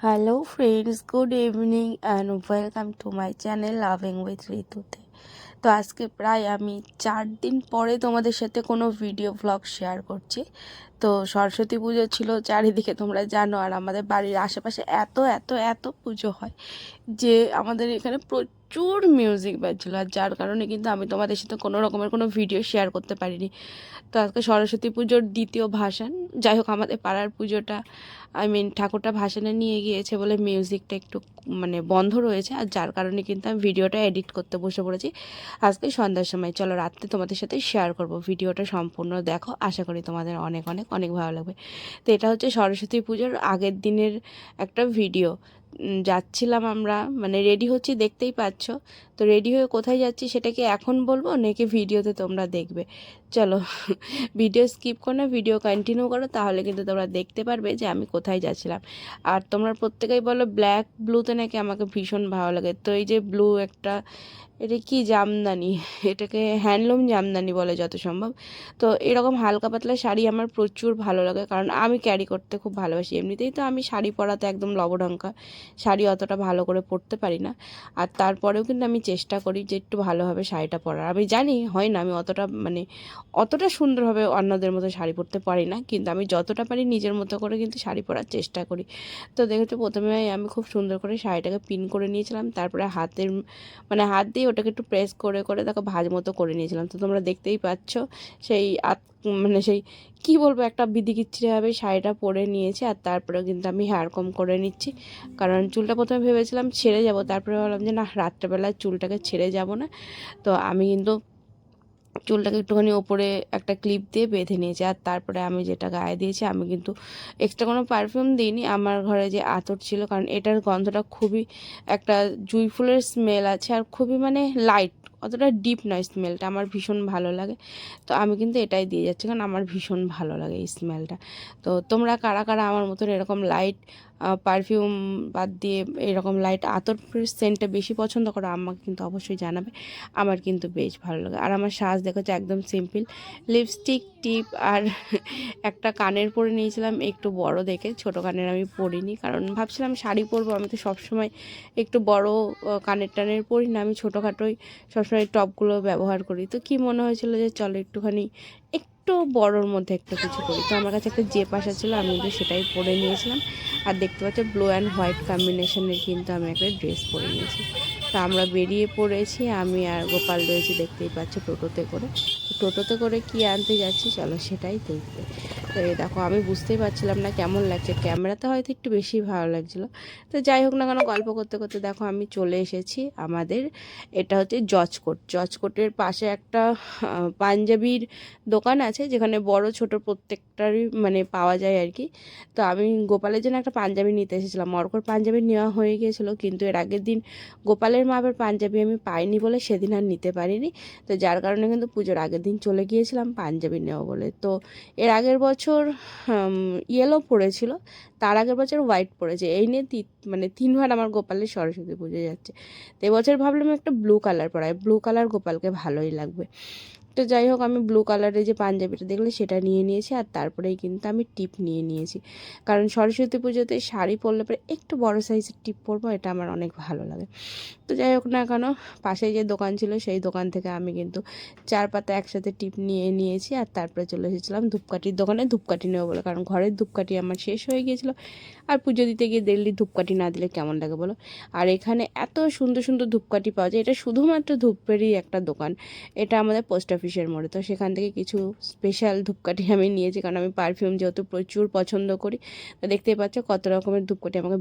Hello friends, good evening and welcome to my channel loving with ঋতুতে। তো আজকে প্রায় আমি 4 দিন পরে তোমাদের সাথে কোনো ভিডিও ব্লগ শেয়ার করছি। তো সরস্বতী পুজো ছিল চারিদিকে, তোমরা জানো, আর আমাদের বাড়ির আশেপাশে এত এত এত পুজো হয় যে আমাদের এখানে প্রচুর মিউজিক বাজছিল, আর যার কারণে কিন্তু আমি তোমাদের সাথে কোনো রকমের কোনো ভিডিও শেয়ার করতে পারিনি। তো আজকে সরস্বতী পুজোর দ্বিতীয় ভাসান। যাই হোক, আমাদের পাড়ার পুজোটা ঠাকুরটা ভাসানে নিয়ে গিয়েছে বলে মিউজিকটা একটু বন্ধ রয়েছে, আর যার কারণে কিন্তু আমি ভিডিওটা এডিট করতে বসে পড়েছি আজকে সন্ধ্যার সময়। চলো রাত্রে তোমাদের সাথে শেয়ার করব, ভিডিওটা সম্পূর্ণ দেখো, আশা করি তোমাদের অনেক অনেক অনেক ভালো লাগবে। তো এটা হচ্ছে সরস্বতী পুজোর আগের দিনের একটা ভিডিও। যাচ্ছিলাম আমরা, রেডি হচ্ছি, দেখতেই পাচ্ছ। তো রেডি হয়ে কোথায় যাচ্ছি সেটা কি এখন বলবো নাকি ভিডিওতে তোমরা দেখবে? চলো ভিডিও স্কিপ করো না, ভিডিও কন্টিনিউ করো, তাহলে কিন্তু তোমরা দেখতে পারবে যে আমি কোথায় যাচ্ছিলাম। আর তোমরা প্রত্যেকেই বলো ব্ল্যাক ব্লুতে নাকি আমাকে ভীষণ ভালো লাগে। তো এই যে ব্লু একটা, এটা কি জামদানি, এটাকে হ্যান্ডলুম জামদানি বলে যত সম্ভব। তো এরকম হালকা পাতলা শাড়ি আমার প্রচুর ভালো লাগে, কারণ আমি ক্যারি করতে খুব ভালোবাসি। এমনিতেই তো আমি শাড়ি পরাতে একদম লবঢঙ্কা, শাড়ি অতটা ভালো করে পরতে পারি না। আর তারপরেও কিন্তু আমি চেষ্টা করি যে একটু ভালোভাবে শাড়িটা পরার। আমি জানি হয় না, আমি অতটা সুন্দরভাবে অন্যদের মতো শাড়ি পরতে পারি না, কিন্তু আমি যতটা পারি নিজের মতো করে কিন্তু শাড়ি পরার চেষ্টা করি। তো দেখেছো, প্রথমে আমি খুব সুন্দর করে শাড়িটাকে পিন করে নিয়েছিলাম, তারপরে হাত দিয়ে ওটাকে একটু প্রেস করে করে তাকে ভাঁজ মতো করে নিয়েছিলাম। তো তোমরা দেখতেই পাচ্ছ সেই সেই কী বলবো, একটা বিধিকিচ্ছিরিভাবে শাড়িটা পরে নিয়েছি। আর তারপরে কিন্তু আমি হেয়ার কম করে নিচ্ছি, কারণ চুলটা প্রথমে ভেবেছিলাম ছেড়ে যাব, তারপরে ভাবলাম যে না, রাত্রেবেলা চুলটাকে ছেড়ে যাব না। তো আমি কিন্তু চুলটাকে একটুখানি ওপরে একটা ক্লিপ দিয়ে বেঁধে নিয়েছি। আর তারপরে আমি যেটা গায়ে দিয়েছি, আমি কিন্তু এক্সট্রা কোনো পারফিউম দিইনি। আমার ঘরে যে আতর ছিল, কারণ এটার গন্ধটা খুবই একটা জুঁই ফুলের স্মেল আছে, আর খুবই লাইট, অতটা ডিপ নয় স্মেলটা, আমার ভীষণ ভালো লাগে। তো আমি কিন্তু এটাই দিয়ে যাচ্ছি, কারণ আমার ভীষণ ভালো লাগে এই স্মেলটা। তো তোমরা কারা কারা আমার মতন এরকম লাইট পারফিউম বাদ দিয়ে এরকম লাইট আতর সেন্টটা বেশি পছন্দ করো, আমাকে কিন্তু অবশ্যই জানাবে। আমার কিন্তু বেশ ভালো লাগে। আর আমার সাজ দেখেছে একদম সিম্পল, লিপস্টিক, টিপ আর একটা কানের পরে নিয়েছিলাম একটু বড় দেখে, ছোট কানের আমি পরিনি, কারণ ভাবছিলাম শাড়ি পরবো, আমি তো সবসময় একটু বড় কানের টানের পরি না, আমি ছোটোখাটোই সবসময় টপগুলো ব্যবহার করি। তো কি মনে হয়েছিল যে চলো একটুখানি একটু বড়োর মধ্যে একটা কিছু করি। তো আমার কাছে একটা জেপ আসা ছিল, আমি কিন্তু সেটাই পরে নিয়েছিলাম। আর দেখতে পাচ্ছ ব্লু অ্যান্ড হোয়াইট কম্বিনেশনের কিন্তু আমি একটা ড্রেস পরে নিয়েছি। তো আমরা বেরিয়ে পড়েছি, আমি আর গোপাল রয়েছি, দেখতেই পাচ্ছ টোটোতে করে। টোটোতে করে কি আনতে যাচ্ছি চলো সেটাই দেখবে। তো এই দেখো, আমি বুঝতেই পারছিলাম না কেমন লাগছে, ক্যামেরাতে হয়তো একটু বেশি ভালো লাগছিলো। তো যাই হোক না কেন, গল্প করতে করতে দেখো আমি চলে এসেছি আমাদের, এটা হচ্ছে জজকোট। জজকোটের পাশে একটা পাঞ্জাবির দোকান আছে, যেখানে বড় ছোট প্রত্যেকটারই পাওয়া যায় আর কি। তো আমি গোপালের জন্য একটা পাঞ্জাবি নিতে এসেছিলাম, অর্কর পাঞ্জাবি নেওয়া হয়ে গিয়েছিলো, কিন্তু এর আগের দিন গোপালের মাপের পাঞ্জাবি আমি পাইনি বলে সেদিন আর নিতে পারিনি। তো যার কারণে কিন্তু পুজোর আগের দিন চলে গিয়েছিলাম পাঞ্জাবি নেওয়া বলে। তো এর আগের বছর ইয়েলো পড়েছিল, তার আগের বছর হোয়াইট পড়েছে, এই নিয়ে 3বার আমার গোপালের সরস্বতী পুজো যাচ্ছে। তো এবছর ভাবলাম একটা ব্লু কালার পরাই, ব্লু কালার গোপালকে ভালোই লাগবে। তো যাই হোক, আমি ব্লু কালারের যে পাঞ্জাবিটা দেখলে সেটা নিয়ে নিয়েছি, আর তারপরেই কিন্তু আমি টিপ নিয়ে নিয়েছি, কারণ সরস্বতী পুজোতে শাড়ি পরলে পরে একটু বড় সাইজের টিপ পরবো, এটা আমার অনেক ভালো লাগে। তো যাই হোক না কেন, পাশে যে দোকান ছিল সেই দোকান থেকে আমি কিন্তু 4 পাতা একসাথে টিপ নিয়ে নিয়েছি। আর তারপরে চলে এসেছিলাম ধূপকাঠির দোকানে ধূপকাঠি নেবো বলে, কারণ ঘরের ধূপকাঠি আমার শেষ হয়ে গিয়েছিলো, আর পুজো দিতে গিয়ে ডেইলি ধূপকাঠি না দিলে কেমন লাগে বলো। আর এখানে এত সুন্দর সুন্দর ধূপকাঠি পাওয়া যায়, এটা শুধুমাত্র ধূপেরই একটা দোকান, এটা আমাদের পোস্ট অফিসের মোড়ে। তো সেখান থেকে কিছু স্পেশাল ধূপকাঠি আমি নিয়েছি, কারণ আমি পারফিউম যেহেতু প্রচুর পছন্দ করি। তো দেখতেই পাচ্ছ কত রকমের ধূপকাঠি আমাকে